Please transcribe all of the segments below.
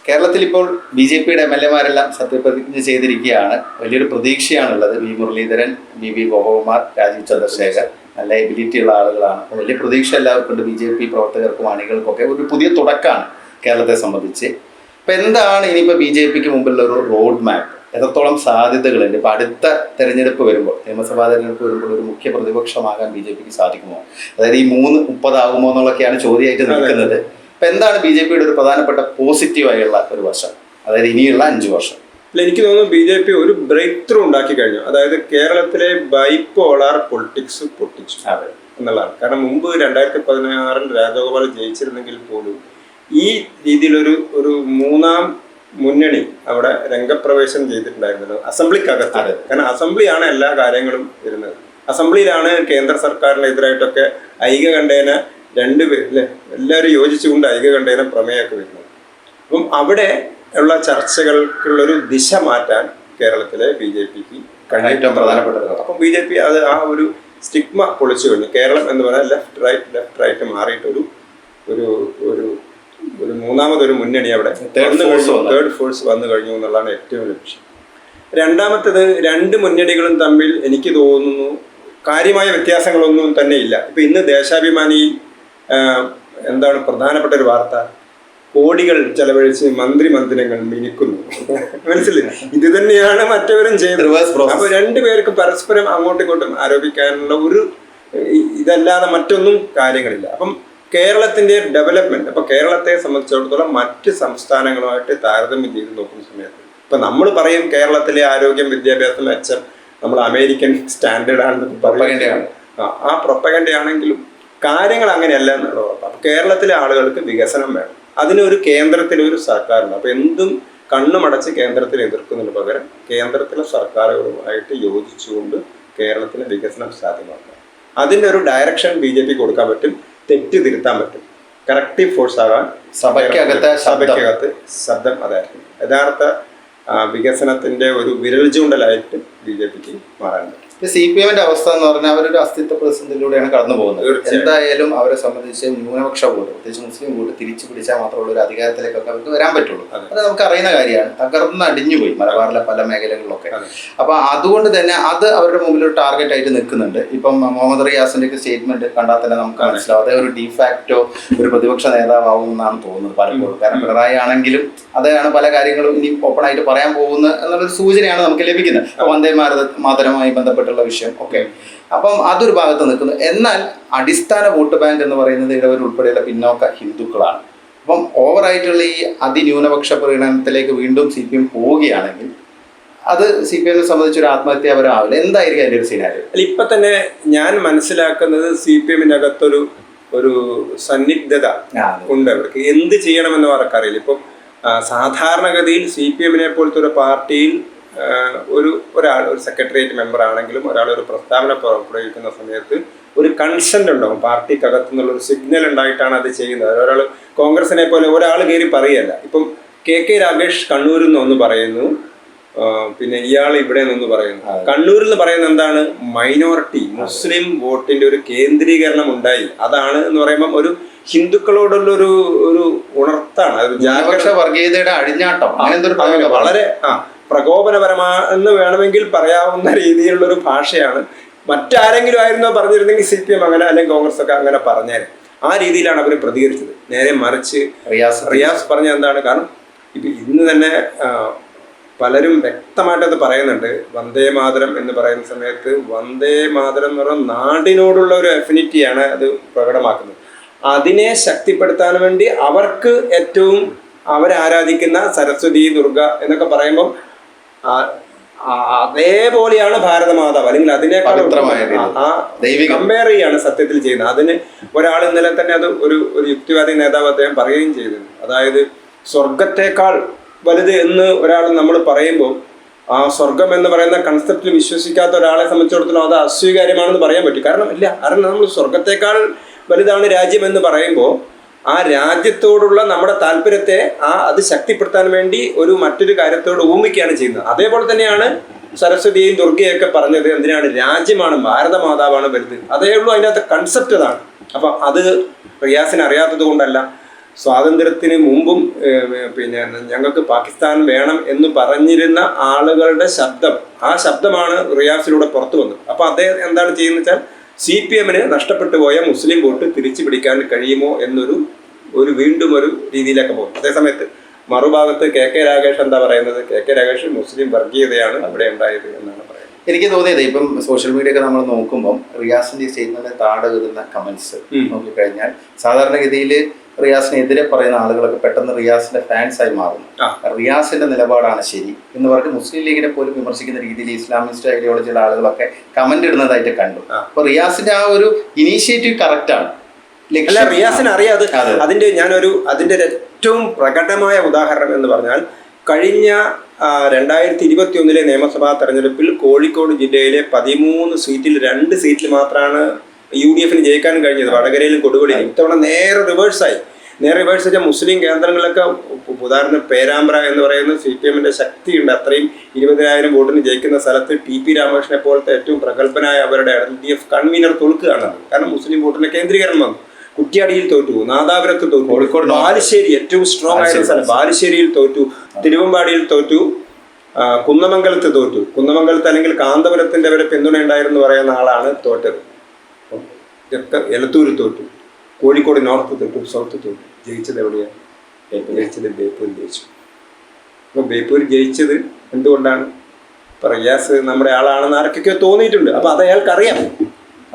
കേരളത്തിൽ ഇപ്പോൾ BJP-യുടെ MLA-മാരെല്ലാം സത്യപ്രതിജ്ഞ ചെയ്തിരിക്കുകയാണ്. വലിയൊരു പ്രതീക്ഷയാണുള്ളത്. വി മുരളീധരൻ, BB ഗോപകുമാർ, രാജീവ് ചന്ദ്രശേഖർ നല്ല എബിലിറ്റി ഉള്ള ആളുകളാണ്. അപ്പോൾ വലിയ പ്രതീക്ഷ എല്ലാവർക്കും ഉണ്ട്. BJP പ്രവർത്തകർക്കും അണികൾക്കൊക്കെ ഒരു പുതിയ തുടക്കമാണ് കേരളത്തെ സംബന്ധിച്ച്. അപ്പോൾ എന്താണ് ഇനിയിപ്പോൾ BJP-ക്ക് മുമ്പിലുള്ള ഒരു റോഡ് മാപ്പ്? എത്രത്തോളം സാധ്യതകളുണ്ട്? ഇപ്പോൾ അടുത്ത തെരഞ്ഞെടുപ്പ് വരുമ്പോൾ, നിയമസഭാ തെരഞ്ഞെടുപ്പ് വരുമ്പോൾ ഒരു മുഖ്യ പ്രതിപക്ഷമാകാൻ BJP-ക്ക് സാധിക്കുമോ? അതായത് ഈ 3-30 ആകുമോ എന്നുള്ളതൊക്കെയാണ് ചോദ്യമായിട്ട് നിൽക്കുന്നത്. അപ്പം എന്താണ് BJP-യുടെ ഒരു പ്രധാനപ്പെട്ട പോസിറ്റീവായുള്ള ഒരു വശം, അതായത് ഇനിയുള്ള 5 വർഷം? അല്ല, എനിക്ക് തോന്നുന്നു BJP ഒരു ബ്രേക്ക് ത്രൂ ഉണ്ടാക്കി കഴിഞ്ഞു. അതായത് കേരളത്തിലെ ബൈപോളാർ പൊളിറ്റിക്സ് പൊട്ടിച്ചു എന്നുള്ളതാണ്. കാരണം മുമ്പ് 2016 രാജഗോപാൽ ജയിച്ചിരുന്നെങ്കിൽ പോലും ഈ രീതിയിലൊരു മൂന്നാം മുന്നണി അവിടെ രംഗപ്രവേശം ചെയ്തിട്ടുണ്ടായിരുന്നല്ലോ അസംബ്ലിക്കകത്ത്. കാരണം അസംബ്ലിയാണ് എല്ലാ കാര്യങ്ങളും വരുന്നത്. അസംബ്ലിയിലാണ് കേന്ദ്ര സർക്കാരിനെതിരായിട്ടൊക്കെ ഐകകണ്ഠേന രണ്ടുപേരില്ലേ എല്ലാവരും യോജിച്ചുകൊണ്ട് ഐകകണ്ഠേന പ്രമേയമൊക്കെ വരുന്നത്. അപ്പം അവിടെ ഉള്ള ചർച്ചകൾക്കുള്ളൊരു ദിശ മാറ്റാൻ കേരളത്തിലെ BJP-ക്ക് ഏറ്റവും പ്രധാനപ്പെട്ടത്. അപ്പം BJP അത് ആ ഒരു സ്റ്റിഗ്മ പൊളിച്ചു കഴിഞ്ഞു. കേരളം എന്ന് പറഞ്ഞാൽ ലെഫ്റ്റ് റൈറ്റ് മാറിയിട്ടൊരു ഒരു ഒരു ഒരു മൂന്നാമതൊരു മുന്നണി അവിടെ തേർഡ് ഫോഴ്സ് വന്നു കഴിഞ്ഞു എന്നുള്ളതാണ് ഏറ്റവും വലിയ വിഷയം. രണ്ടാമത്തേത്, 2 മുന്നണികളും തമ്മിൽ എനിക്ക് തോന്നുന്നു കാര്യമായ വ്യത്യാസങ്ങളൊന്നും തന്നെ ഇല്ല. ഇപ്പം ഇന്ന് ദേശാഭിമാനിയിൽ എന്താണ് പ്രധാനപ്പെട്ട ഒരു വാർത്ത? കോടികൾ ചെലവഴിച്ച് മന്ത്രിമന്ദിരങ്ങൾ മിനുക്കുന്നു. മനസ്സിലായി? ഇത് തന്നെയാണ് മറ്റവരും ചെയ്തത്. അപ്പൊ 2 പേർക്ക് പരസ്പരം അങ്ങോട്ടും ഇങ്ങോട്ടും ആരോപിക്കാനുള്ള ഒരു ഇതല്ലാതെ മറ്റൊന്നും കാര്യങ്ങളില്ല. അപ്പം കേരളത്തിന്റെ ഡെവലപ്മെന്റ്, അപ്പൊ കേരളത്തെ സംബന്ധിച്ചിടത്തോളം മറ്റ് സംസ്ഥാനങ്ങളുമായിട്ട് താരതമ്യം ചെയ്ത് നോക്കുന്ന സമയത്ത് ഇപ്പൊ നമ്മൾ പറയും കേരളത്തിലെ ആരോഗ്യം വിദ്യാഭ്യാസം മെച്ചം നമ്മൾ അമേരിക്കൻ സ്റ്റാൻഡേർഡ് ആണെന്ന് പറയുകയാണ്. ആ പ്രൊപ്പഗൻഡയാണെങ്കിലും കാര്യങ്ങൾ അങ്ങനെയല്ല എന്നുള്ളത്. അപ്പൊ കേരളത്തിലെ ആളുകൾക്ക് വികസനം വേണം. അതിനൊരു കേന്ദ്രത്തിലൊരു സർക്കാരുണ്ട്. അപ്പൊ എന്തും കണ്ണുമടച്ച് കേന്ദ്രത്തിൽ എതിർക്കുന്നതിന് പകരം കേന്ദ്രത്തിലെ സർക്കാരുകളുമായിട്ട് യോജിച്ചുകൊണ്ട് കേരളത്തിലെ വികസനം സാധ്യമാക്കുക. അതിൻ്റെ ഒരു ഡയറക്ഷൻ BJP കൊടുക്കാൻ പറ്റും, തെറ്റ് തിരുത്താൻ പറ്റും. കറക്റ്റീവ് ഫോഴ്സ് ആകാൻ സഭയ്ക്കകത്ത് ശബ്ദം അതായിരിക്കും യഥാർത്ഥ വികസനത്തിന്റെ ഒരു വിരൽ ചൂണ്ടലായിട്ട് BJP-ക്ക് മാറാൻ പറ്റും. CPM-ന്റെ അവസ്ഥ എന്ന് പറഞ്ഞാൽ അവരൊരു അസ്തിത്വ പ്രതിസന്ധിയിലൂടെയാണ് കടന്നു പോകുന്നത്. എന്തായാലും അവരെ സംബന്ധിച്ച് ന്യൂനപക്ഷ വോട്ട്, പ്രത്യേകിച്ച് മുസ്ലിം വോട്ട് തിരിച്ചു പിടിച്ചാൽ മാത്രമുള്ള ഒരു അധികാരത്തിലേക്കൊക്കെ അവർക്ക് വരാൻ പറ്റുള്ളൂ. അത് നമുക്ക് അറിയുന്ന കാര്യമാണ്. തകർന്ന് അടിഞ്ഞുപോയി മലബാറിലെ പല മേഖലകളിലൊക്കെ. അപ്പൊ അതുകൊണ്ട് തന്നെ അത് അവരുടെ മുമ്പിൽ ഒരു ടാർഗറ്റ് ആയിട്ട് നിൽക്കുന്നുണ്ട്. ഇപ്പം മുഹമ്മദ് റിയാസിന്റെ ഒക്കെ സ്റ്റേറ്റ്മെന്റ് കണ്ടാൽ തന്നെ നമുക്ക് മനസ്സിലാവും അതേ ഒരു ഡിഫാക്റ്റോ ഒരു പ്രതിപക്ഷ നേതാവും എന്നാണ് തോന്നുന്നത് പലപ്പോഴും. കാരണം പിണറായി ആണെങ്കിലും അതാണ് പല കാര്യങ്ങളും ഇനി ഓപ്പൺ ആയിട്ട് പറയാൻ പോകുന്നത് എന്നുള്ളൊരു സൂചനയാണ് നമുക്ക് ലഭിക്കുന്നത്. വന്ദേ മാതരവുമായി ബന്ധപ്പെട്ടുള്ള വിഷയം ഒക്കെ. അപ്പം അതൊരു ഭാഗത്ത് നിൽക്കുന്നു. എന്നാൽ അടിസ്ഥാന വോട്ട് ബാങ്ക് എന്ന് പറയുന്നത് ഇടവർ ഉൾപ്പെടെയുള്ള പിന്നോക്ക ഹിന്ദുക്കളാണ്. അപ്പം ഓവറായിട്ടുള്ള ഈ അതിന്യൂനപക്ഷ പരിഗണനത്തിലേക്ക് വീണ്ടും CPM പോവുകയാണെങ്കിൽ അത് CPM-നെ സംബന്ധിച്ചൊരു ആത്മഹത്യാപരമാവില്ല. എന്തായിരിക്കും അതിൻ്റെ ഒരു സിനാരിയോ? അല്ല, ഇപ്പൊ തന്നെ ഞാൻ മനസ്സിലാക്കുന്നത് CPM-നകത്തൊരു സന്നിഗ്ധത ഉണ്ട്. അവർക്ക് എന്ത് ചെയ്യണമെന്ന് അവർക്കറിയില്ല. ഇപ്പം സാധാരണഗതിയിൽ CPM-നെ പോലത്തെ ഒരു പാർട്ടിയിൽ ഒരാൾ ഒരു സെക്രട്ടേറിയറ്റ് മെമ്പർ ആണെങ്കിലും ഒരാൾ ഒരു പ്രസ്താവന പുറപ്പെടുവിക്കുന്ന സമയത്ത് ഒരു കൺസെന്റ് ഉണ്ടാവും. പാർട്ടിക്കകത്തു നിന്നുള്ളൊരു സിഗ്നൽ ഉണ്ടായിട്ടാണ് അത് ചെയ്യുന്നത്. ഒരാൾ കോൺഗ്രസിനെ പോലെ ഒരാൾ കയറി പറയല്ല. ഇപ്പം KK രാഗേഷ് കണ്ണൂരിൽ നിന്ന് ഒന്ന് പറയുന്നു, പിന്നെ ഇയാൾ ഇവിടെ നിന്ന് പറയുന്നു. കണ്ണൂരിൽ നിന്ന് പറയുന്നത് എന്താണ്? മൈനോറിറ്റി മുസ്ലിം വോട്ടിന്റെ ഒരു കേന്ദ്രീകരണം ഉണ്ടായി. അതാണ് എന്ന് പറയുമ്പം ഒരു ഹിന്ദുക്കളോടുള്ള ഒരു ഉണർത്താണ്. വർഗീയതയുടെ അഴിഞ്ഞാട്ടം വളരെ പ്രകോപനപരമാണെന്ന് വേണമെങ്കിൽ പറയാവുന്ന രീതിയിലുള്ളൊരു ഭാഷയാണ്. മറ്റാരെങ്കിലും ആയിരുന്നോ പറഞ്ഞിരുന്നെങ്കിൽ CPM അങ്ങനെ അല്ലെങ്കിൽ കോൺഗ്രസ് ഒക്കെ അങ്ങനെ പറഞ്ഞേനെ. ആ രീതിയിലാണ് അവർ പ്രതികരിച്ചത്. നേരെ മറിച്ച് റിയാസ് പറഞ്ഞ എന്താണ്? കാരണം ഇപ്പം ഇന്ന് തന്നെ പലരും വ്യക്തമായിട്ടത് പറയുന്നുണ്ട്. വന്ദേ മാതരം എന്ന് പറയുന്ന സമയത്ത് വന്ദേ മാതരം എന്ന് പറയുന്ന നാടിനോടുള്ള ഒരു അഫിനിറ്റിയാണ് അത് പ്രകടമാക്കുന്നത്. അതിനെ ശക്തിപ്പെടുത്താൻ വേണ്ടി അവർക്ക് ഏറ്റവും അവരാരാധിക്കുന്ന സരസ്വതി, ദുർഗ എന്നൊക്കെ പറയുമ്പം അതേപോലെയാണ് ഭാരതമാതാവ്, അല്ലെങ്കിൽ അതിനേക്കാൾ കമ്പയർ ചെയ്യാണ് സത്യത്തിൽ ചെയ്യുന്നത്. അതിന് ഒരാൾ ഇന്നലെ തന്നെ അത് ഒരു യുക്തിവാദി നേതാവ് അദ്ദേഹം പറയുകയും ചെയ്തത്, അതായത് സ്വർഗത്തേക്കാൾ വലുത് എന്ന് ഒരാൾ നമ്മൾ പറയുമ്പോൾ ആ സ്വർഗം എന്ന് പറയുന്ന കൺസെപ്റ്റിൽ വിശ്വസിക്കാത്ത ഒരാളെ സംബന്ധിച്ചിടത്തോളം അത് അസ്വീകാര്യമാണെന്ന് പറയാൻ പറ്റും. കാരണം നമ്മൾ സ്വർഗത്തേക്കാൾ വലുതാണ് രാജ്യം എന്ന് പറയുമ്പോൾ ആ രാജ്യത്തോടുള്ള നമ്മുടെ താല്പര്യത്തെ അത് ശക്തിപ്പെടുത്താൻ വേണ്ടി മറ്റൊരു കാര്യത്തോട് ഊമിക്കുകയാണ് ചെയ്യുന്നത്. അതേപോലെ തന്നെയാണ് സരസ്വതിയും ദുർഗയൊക്കെ പറഞ്ഞത്. എന്തിനാണ്? രാജ്യമാണ്, ഭാരതമാതാവാണ് വലുത്. അതേ ഉള്ളൂ അതിൻ്റെ അകത്ത് കൺസെപ്റ്റ് അതാണ്. അപ്പം അത് റിയാസിന് അറിയാത്തത് കൊണ്ടല്ല, സ്വാതന്ത്ര്യത്തിന് മുമ്പും പിന്നെ ഞങ്ങൾക്ക് പാകിസ്ഥാൻ വേണം എന്ന് പറഞ്ഞിരുന്ന ആളുകളുടെ ശബ്ദം, ആ ശബ്ദമാണ് റിയാസിലൂടെ പുറത്തു വന്നത്. അപ്പോൾ അദ്ദേഹം എന്താണ് ചെയ്യുന്നത് വെച്ചാൽ CPM നഷ്ടപ്പെട്ടു പോയ മുസ്ലിം വോട്ട് തിരിച്ചു പിടിക്കാൻ കഴിയുമോ എന്നൊരു വീണ്ടും ഒരു രീതിയിലൊക്കെ പോകും. അതേസമയത്ത് മറുഭാഗത്ത് KK രാഗേഷ് എന്താ പറയുന്നത്? KK രാഗേഷ് മുസ്ലിം വർഗീയതയാണ് അവിടെ ഉണ്ടായത് എന്നാണ് പറയുന്നത്. എനിക്ക് തോന്നിയത് ഇപ്പം സോഷ്യൽ മീഡിയ ഒക്കെ നമ്മൾ നോക്കുമ്പോൾ റിയാസിന്റെ സ്റ്റേറ്റ്മെന്റ് താഴെ വരുന്ന കമന്റ്സ് നോക്കിക്കഴിഞ്ഞാൽ സാധാരണഗതിയിൽ റിയാസിനെതിരെ പറയുന്ന ആളുകളൊക്കെ പെട്ടെന്ന് റിയാസിന്റെ ഫാൻസ് ആയി മാറുന്നു. റിയാസിന്റെ നിലപാടാണ് ശരി എന്ന് പറഞ്ഞ് മുസ്ലിം ലീഗിനെ പോലും വിമർശിക്കുന്ന രീതിയിൽ ഇസ്ലാമിസ്റ്റ് ഐഡിയോളജിയുള്ള ആളുകളൊക്കെ കമന്റ് ഇടുന്നതായിട്ട് കണ്ടു. അപ്പൊ റിയാസിന്റെ ആ ഒരു ഇനീഷ്യേറ്റീവ് കറക്റ്റ് ആണ്. റിയാസിന് അറിയാതെ അതിന്റെ അതിന്റെ ഏറ്റവും പ്രകടമായ ഉദാഹരണം എന്ന് പറഞ്ഞാൽ കഴിഞ്ഞ 2021 നിയമസഭാ തെരഞ്ഞെടുപ്പിൽ കോഴിക്കോട് ജില്ലയിലെ 13 സീറ്റിൽ 2 സീറ്റിൽ മാത്രമാണ് UDF ജയിക്കാൻ കഴിഞ്ഞത്, വടകരയിലും കൊടുവള്ളിയിലും. ഇത്തവണ നേരെ റിവേഴ്സ് വെച്ചാൽ മുസ്ലിം കേന്ദ്രങ്ങളിലൊക്കെ ഉദാഹരണം പേരാമ്പ്ര എന്ന് പറയുന്ന CPM ശക്തിയുണ്ട്. അത്രയും 20,000 വോട്ടിന് ജയിക്കുന്ന സ്ഥലത്ത് TP രാമകൃഷ്ണനെ പോലത്തെ ഏറ്റവും പ്രഗത്ഭനായ അവരുടെ LDF കൺവീനർ തോൽക്കുകയാണ്. കാരണം മുസ്ലിം വോട്ടിന്റെ കേന്ദ്രീകരണം വന്നു. കുറ്റ്യാടിയിൽ തോറ്റു, നാദാപുരത്ത് തോറ്റു, ബാലുശ്ശേരി ഏറ്റവും സ്ട്രോങ് ആയ സ്ഥലം ബാലുശ്ശേരിയിൽ തോറ്റു, തിരുവമ്പാടിയിൽ തോറ്റു, കുന്നമംഗലത്ത് തോറ്റു. കുന്നമംഗലത്ത് അല്ലെങ്കിൽ കാന്തപുരത്തിന്റെ വരെ പിന്തുണ ഉണ്ടായിരുന്നു പറയുന്ന ആളാണ് തോറ്റത്. ഇതൊക്കെ എലത്തൂര് തോറ്റു, കോഴിക്കോട് നോർത്ത് തോറ്റു, സൗത്ത് തോറ്റു. ജയിച്ചത് എവിടെയാണ്? ജയിച്ചത് ബേപ്പൂർ ജയിച്ചു. അപ്പോൾ ബേപ്പൂർ ജയിച്ചത് എന്തുകൊണ്ടാണ്? റിയാസ് നമ്മുടെ ആളാണെന്ന് ആർക്കൊക്കെയോ തോന്നിയിട്ടുണ്ട്. അപ്പൊ അത് അയാൾക്കറിയാം.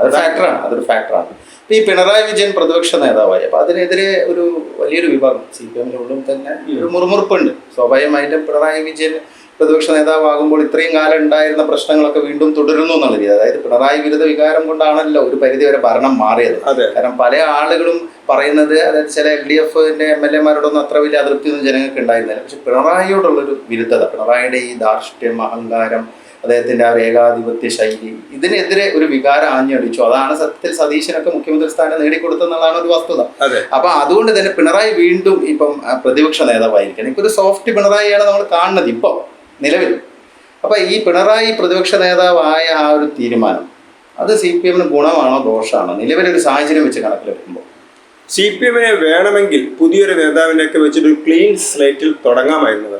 അതൊരു ഫാക്ടറാണ്. ഈ പിണറായി വിജയൻ പ്രതിപക്ഷ നേതാവായി, അപ്പൊ അതിനെതിരെ ഒരു വലിയൊരു വിഭാഗം CPM തന്നെ ഒരു മുറുമുറുപ്പുണ്ട്. സ്വാഭാവികമായിട്ടും പിണറായി വിജയൻ പ്രതിപക്ഷ നേതാവാകുമ്പോൾ ഇത്രയും കാലം ഉണ്ടായിരുന്ന പ്രശ്നങ്ങളൊക്കെ വീണ്ടും തുടരുന്നു എന്നുള്ള രീതി. അതായത് പിണറായി വിരുദ്ധ വികാരം കൊണ്ടാണല്ലോ ഒരു പരിധിവരെ ഭരണം മാറിയത്. കാരണം പല ആളുകളും പറയുന്നത്, അതായത് ചില LDFന്റെ MLA-മാരോടൊന്നും അത്ര വലിയ അതൃപ്തിയൊന്നും ജനങ്ങൾക്ക് ഉണ്ടായിരുന്നില്ല. പക്ഷെ പിണറായിയോടുള്ളൊരു വിരുദ്ധത, പിണറായിയുടെ ഈ ധാർഷ്ട്യം, അഹങ്കാരം, അദ്ദേഹത്തിന്റെ ആ ഒരു ഏകാധിപത്യ ശൈലി, ഇതിനെതിരെ ഒരു വികാരം ആഞ്ഞടിച്ചു. അതാണ് സത്യത്തിൽ സതീശനൊക്കെ മുഖ്യമന്ത്രി സ്ഥാനം നേടിക്കൊടുത്തെന്നുള്ളതാണ് ഒരു വസ്തുത. അപ്പൊ അതുകൊണ്ട് തന്നെ പിണറായി വീണ്ടും ഇപ്പം പ്രതിപക്ഷ നേതാവായിരിക്കണം. ഇപ്പൊ ഒരു സോഫ്റ്റ് പിണറായിയാണ് നമ്മൾ കാണുന്നത് ഇപ്പൊ നിലവിൽ. അപ്പൊ ഈ പിണറായി പ്രതിപക്ഷ നേതാവായ ആ ഒരു തീരുമാനം അത് CPM ഗുണമാണോ ദോഷമാണോ നിലവിലൊരു സാഹചര്യം വെച്ച് കണക്കിലെടുക്കുമ്പോൾ? CPM വേണമെങ്കിൽ പുതിയൊരു നേതാവിനെയൊക്കെ വെച്ചിട്ട് ഒരു ക്ലീൻ സ്ലേറ്റിൽ തുടങ്ങാമായിരുന്നത്.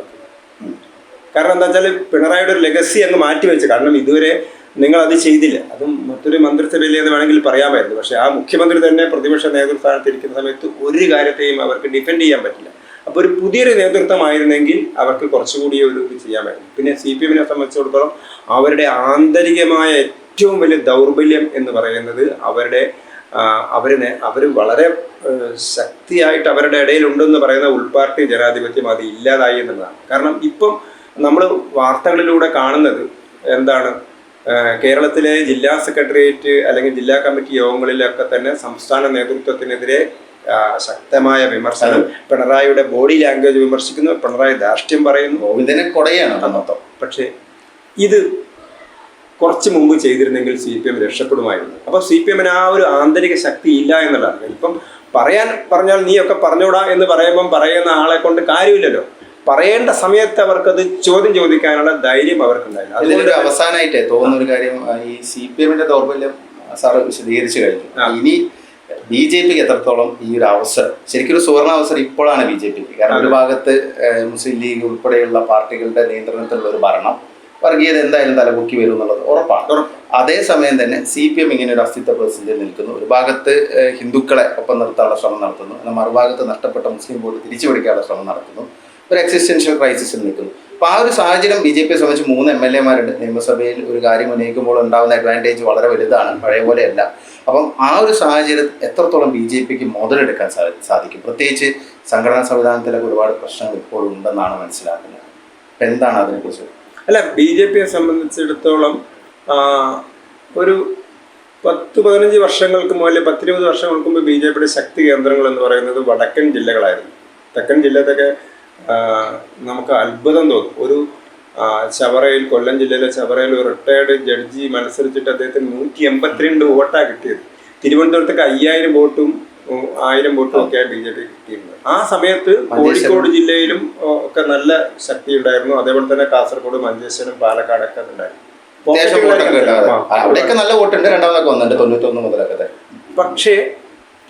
കാരണം എന്താ വെച്ചാൽ പിണറായിയുടെ ഒരു ലെഗസി അങ്ങ് മാറ്റിവെച്ച്. കാരണം ഇതുവരെ നിങ്ങൾ അത് ചെയ്തില്ല. അതും മറ്റൊരു മന്ത്രിസഭയിൽ എന്ന് വേണമെങ്കിൽ പറയാമായിരുന്നു. പക്ഷെ ആ മുഖ്യമന്ത്രി തന്നെ പ്രതിപക്ഷ നേതൃസ്ഥാനത്തിരിക്കുന്ന സമയത്ത് ഒരു കാര്യത്തെയും അവർക്ക് ഡിഫെൻഡ് ചെയ്യാൻ പറ്റില്ല. അപ്പോൾ ഒരു പുതിയൊരു നേതൃത്വമായിരുന്നെങ്കിൽ അവർക്ക് കുറച്ചുകൂടി ഒരു ഇത് ചെയ്യാമായിരുന്നു. പിന്നെ CPM സംബന്ധിച്ചിടത്തോളം അവരുടെ ആന്തരികമായ ഏറ്റവും വലിയ ദൗർബല്യം എന്ന് പറയുന്നത് അവർ വളരെ ശക്തിയായിട്ട് അവരുടെ ഇടയിലുണ്ടെന്ന് പറയുന്ന ഉൾപാർട്ടി ജനാധിപത്യം അത് ഇല്ലാതായി എന്നുള്ളതാണ്. കാരണം ഇപ്പം നമ്മൾ വാർത്തകളിലൂടെ കാണുന്നത് എന്താണ്? കേരളത്തിലെ ജില്ലാ സെക്രട്ടേറിയറ്റ് അല്ലെങ്കിൽ ജില്ലാ കമ്മിറ്റി യോഗങ്ങളിലൊക്കെ തന്നെ സംസ്ഥാന നേതൃത്വത്തിനെതിരെ ശക്തമായ വിമർശനം, പിണറായിയുടെ ബോഡി ലാംഗ്വേജ് വിമർശിക്കുന്നു, പിണറായി ധാർഷ്ട്യം പറയുന്നു, ഇതിനെ കൊടയാണ് മൊത്തം. പക്ഷേ ഇത് കുറച്ച് മുമ്പ് ചെയ്തിരുന്നെങ്കിൽ CPM രക്ഷപ്പെടുമായിരുന്നു. അപ്പോൾ CPM ആ ഒരു ആന്തരിക ശക്തി ഇല്ല എന്നുള്ളതാണ്. ഇപ്പം പറഞ്ഞാൽ നീയൊക്കെ പറഞ്ഞോടാ എന്ന് പറയുന്ന ആളെ കൊണ്ട് കാര്യമില്ലല്ലോ. പറയേണ്ട സമയത്ത് അവർക്കത് ചോദിക്കാനുള്ള ധൈര്യം അവർക്കുണ്ടായില്ല. അതുകൊണ്ട് അവസാനമായിട്ടേ തോന്നുന്ന ഒരു കാര്യം, ഈ CPM ദൗർബല്യം സാറ് വിശദീകരിച്ചു കഴിഞ്ഞു. ഇനി BJPക്ക് എത്രത്തോളം ഈ ഒരു അവസരം, ശരിക്കും ഒരു സുവർണ അവസരം ഇപ്പോഴാണ് BJPക്ക്. കാരണം ഒരു ഭാഗത്ത് മുസ്ലിം ലീഗ് ഉൾപ്പെടെയുള്ള പാർട്ടികളുടെ നിയന്ത്രണത്തിലുള്ള ഒരു ഭരണം, വർഗീയത എന്തായാലും തലപൊക്കി വരും എന്നുള്ളത് ഉറപ്പാണ്. അതേസമയം തന്നെ CPM ഇങ്ങനെ ഒരു അസ്തിത്വ പ്രതിസന്ധിയിൽ നിൽക്കുന്നു. ഒരു ഭാഗത്ത് ഹിന്ദുക്കളെ ഒപ്പം നിർത്താനുള്ള ശ്രമം നടത്തുന്നു, എന്നാൽ മറുഭാഗത്ത് നഷ്ടപ്പെട്ട മുസ്ലിം വോട്ട് തിരിച്ചു പിടിക്കാനുള്ള ശ്രമം നടത്തുന്നു. ഒരു എക്സിസ്റ്റൻഷ്യൽ ക്രൈസിസിൽ നിൽക്കുന്നു. അപ്പോൾ ആ ഒരു സാഹചര്യം BJPയെ സംബന്ധിച്ച് 3 MLA-മാരുണ്ട്. നിയമസഭയിൽ ഒരു കാര്യം ഉന്നയിക്കുമ്പോൾ ഉണ്ടാകുന്ന അഡ്വാൻറ്റേജ് വളരെ വലുതാണ്, പഴയ പോലെയല്ല. അപ്പം ആ ഒരു സാഹചര്യം എത്രത്തോളം BJPക്ക് മുതലെടുക്കാൻ സാധിക്കും? പ്രത്യേകിച്ച് സംഘടനാ സംവിധാനത്തിലൊക്കെ ഒരുപാട് പ്രശ്നങ്ങൾ ഇപ്പോഴും ഉണ്ടെന്നാണ് മനസ്സിലാക്കുന്നത്. അപ്പം എന്താണ് അതിനെക്കുറിച്ച്? അല്ല, BJPയെ സംബന്ധിച്ചിടത്തോളം ഒരു 10-15 വർഷങ്ങൾക്ക് മുതൽ 10-20 വർഷങ്ങൾക്ക് മുമ്പ് BJPയുടെ ശക്തി കേന്ദ്രങ്ങൾ എന്ന് പറയുന്നത് വടക്കൻ ജില്ലകളായിരുന്നു. തെക്കൻ ജില്ലത്തൊക്കെ നമുക്ക് അത്ഭുതം തോന്നും. ഒരു ചവറയിൽ, കൊല്ലം ജില്ലയിലെ ചവറയിൽ ഒരു റിട്ടയർഡ് ജഡ്ജി മത്സരിച്ചിട്ട് അദ്ദേഹത്തിന് 182 വോട്ടാണ് കിട്ടിയത്. തിരുവനന്തപുരത്തൊക്കെ 5000 വോട്ടും 1000 വോട്ടും ഒക്കെയാണ് BJP കിട്ടിയിരുന്നത്. ആ സമയത്ത് കോഴിക്കോട് ജില്ലയിലും ഒക്കെ നല്ല ശക്തി ഉണ്ടായിരുന്നു. അതേപോലെ തന്നെ കാസർഗോഡ്, മഞ്ചേശ്വരം, പാലക്കാടൊക്കെ ഉണ്ടായിരുന്നു. പക്ഷേ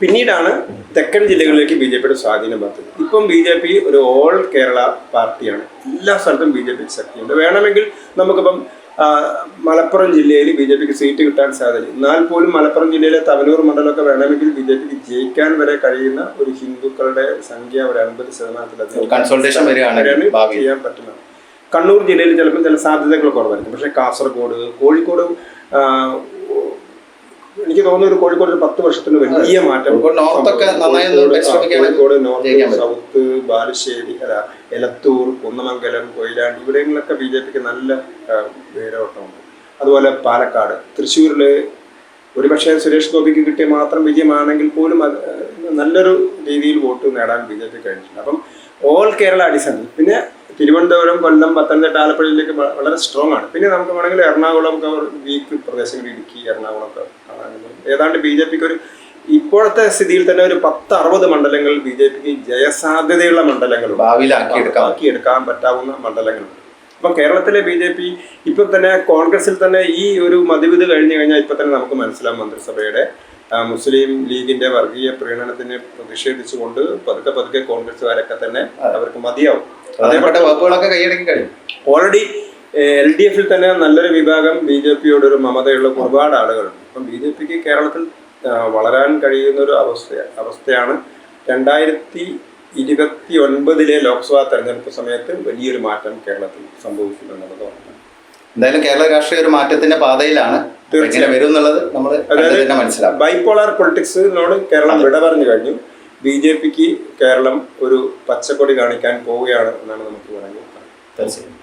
പിന്നീടാണ് തെക്കൻ ജില്ലകളിലേക്ക് ബി ജെ പിയുടെ സ്വാധീനം പറ്റുന്നത്. ഇപ്പം ബി ജെ പി ഒരു ഓൾ കേരള പാർട്ടിയാണ്. എല്ലാ സ്ഥലത്തും ബി ജെ പി ശക്തിയുണ്ട്. വേണമെങ്കിൽ നമുക്കിപ്പം മലപ്പുറം ജില്ലയിൽ ബി ജെ പിക്ക് സീറ്റ് കിട്ടാൻ സാധ്യത. എന്നാൽ പോലും മലപ്പുറം ജില്ലയിലെ തവനൂർ മണ്ഡലമൊക്കെ വേണമെങ്കിൽ ബി ജെ പിക്ക് ജയിക്കാൻ വരെ കഴിയുന്ന ഒരു ഹിന്ദുക്കളുടെ സംഖ്യ ഒരു 50% ചെയ്യാൻ പറ്റുന്നത്. കണ്ണൂർ ജില്ലയിൽ ചിലപ്പോൾ ചില സാധ്യതകൾ കുറവായിരിക്കും. പക്ഷേ കാസർഗോഡ്, കോഴിക്കോട്, എനിക്ക് തോന്നുന്നു ഒരു കോഴിക്കോട് ഒരു 10 വർഷത്തിന് വലിയ മാറ്റം. കോഴിക്കോട് നോർത്ത്, സൗത്ത്, ബാലുശ്ശേരി, എലത്തൂർ, കുന്നമംഗലം, കൊയിലാണ്ടി ഇവിടെങ്ങളിലൊക്കെ ബി ജെ പിക്ക് നല്ല വേരോട്ടമുണ്ട്. അതുപോലെ പാലക്കാട്, തൃശ്ശൂരിൽ ഒരുപക്ഷെ സുരേഷ് ഗോപിക്ക് കിട്ടിയ മാത്രം വിജയമാണെങ്കിൽ പോലും നല്ലൊരു രീതിയിൽ വോട്ട് നേടാൻ ബി ജെ പി കഴിഞ്ഞിട്ടുണ്ട്. അപ്പം ഓൾ കേരള അടിസ്ഥാനത്തിൽ പിന്നെ തിരുവനന്തപുരം, കൊല്ലം, പത്തനംതിട്ട, ആലപ്പുഴയിലേക്ക് വളരെ സ്ട്രോങ് ആണ്. പിന്നെ നമുക്ക് വേണമെങ്കിൽ എറണാകുളം വീക്ക് പ്രദേശങ്ങൾ, ഇടുക്കി, എറണാകുളമൊക്കെ കാണാനുണ്ട്. ഏതാണ്ട് ബി ജെ പിക്ക് ഒരു ഇപ്പോഴത്തെ സ്ഥിതിയിൽ തന്നെ ഒരു 10-60 മണ്ഡലങ്ങൾ ബി ജെ പിക്ക് ജയസാധ്യതയുള്ള മണ്ഡലങ്ങൾ ആക്കിയെടുക്കാൻ പറ്റാവുന്ന മണ്ഡലങ്ങളുണ്ട്. അപ്പം കേരളത്തിലെ ബി ജെ പി ഇപ്പം തന്നെ കോൺഗ്രസിൽ തന്നെ ഈ ഒരു മതിവിധ കഴിഞ്ഞു കഴിഞ്ഞാൽ ഇപ്പം തന്നെ നമുക്ക് മനസ്സിലാവും മന്ത്രിസഭയുടെ മുസ്ലിം ലീഗിന്റെ വർഗീയ പ്രീണനത്തിന് പ്രതിഷേധിച്ചുകൊണ്ട് പതുക്കെ കോൺഗ്രസുകാരൊക്കെ തന്നെ അവർക്ക് മതിയാവും. ഓൾറെഡി LDF തന്നെ നല്ലൊരു വിഭാഗം ബി ജെ പിയോട് ഒരു മമതയുള്ള ഒരുപാട് ആളുകളുണ്ട്. അപ്പം ബി ജെ പിക്ക് കേരളത്തിൽ വളരാൻ കഴിയുന്ന ഒരു അവസ്ഥയാണ് 2029 ലോക്സഭാ തെരഞ്ഞെടുപ്പ് സമയത്ത് വലിയൊരു മാറ്റം കേരളത്തിൽ സംഭവിക്കുമെന്നുള്ളത് ഉറപ്പാണ്. എന്തായാലും കേരള രാഷ്ട്രീയ ഒരു മാറ്റത്തിന്റെ പാതയിലാണ്. തീർച്ചയായും ബൈപോളാർ പൊളിറ്റിക്സിനോട് കേരളം വിട പറഞ്ഞു കഴിഞ്ഞു. ബി ജെ പിക്ക് കേരളം ഒരു പച്ചക്കൊടി കാണിക്കാൻ പോവുകയാണ് എന്നാണ് നമുക്ക് വേണമെങ്കിൽ. തീർച്ചയായും.